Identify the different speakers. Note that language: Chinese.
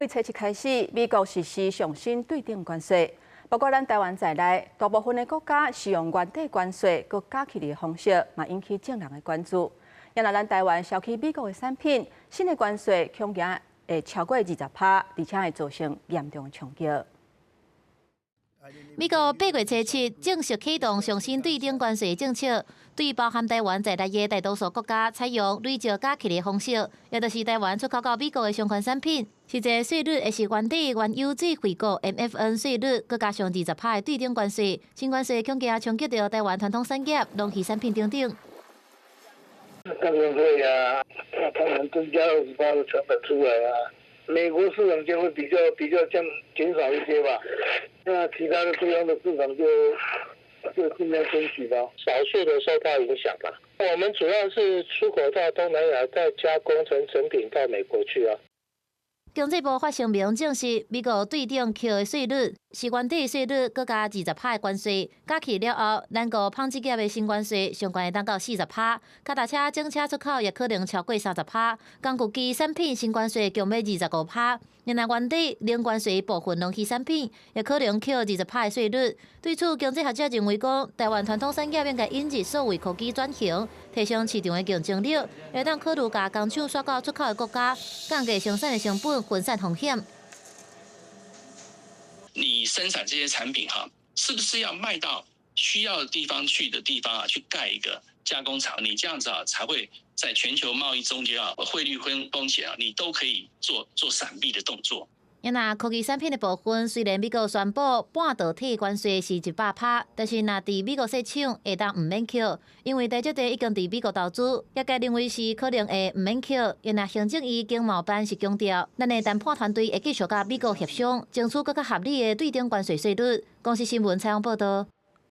Speaker 1: 为初一开始，美国实施上新对等关税，包括咱台湾在内，大部分的国家使用原底关税搁加起来的方式，嘛引起众人的关注。因为咱台湾销去美国的产品，新的关税恐惊会超过20%，而且会造成严重的冲击。
Speaker 2: 美国8月初7正式启动上新对等关税政策，对包含台湾在内的大多数国家采用累积加起的方式，也就是台湾出口到美国的相关产品，实际税率会是原底原油质回购 MFN 税率，佮加上20%的对等关税。新关税恐惊冲击到台湾传统产业、农渔产品等等。
Speaker 3: 当然会啊，他们增加28%的成本出来啊。 美国市场就会比较减少一些吧，那其他的地方的市场就尽量争取吧，少数的受到影响吧。我们主要是出口到东南亚，再加工成品到美国去啊。
Speaker 2: 经济部发声明证实，美国对等 Q 的税率是原底税率，佮加20%的关税，加起了后，咱国纺织业的新关税上悬会达到40%，脚踏车整车出口也可能超过30%，工具机产品新关税共要25%。 另外，原底零关税部分农渔产品也可能扣20%的税率。对此，经济学者认为讲，台湾传统产业应该引入数位科技转型，提升市场的竞争力，会当考虑把工厂刷到出口的国家，降低生产的成本，分散风险。
Speaker 4: 你生产这些产品是不是要卖到需要的地方去去盖一个加工厂？你这样子才会。 在全球贸易中间汇率风险你都可以做闪避的动作。
Speaker 2: 因那科技产品的部分，虽然美国宣布半导体关税是100%，但是若伫美国设厂会当唔免扣，因为台积电已经伫美国投资，业界认为是可能会唔免扣。因那行政院经贸办是强调，咱的谈判团队会继续甲美国协商，争取更较合理的对等关税税率。公司新闻采访报道。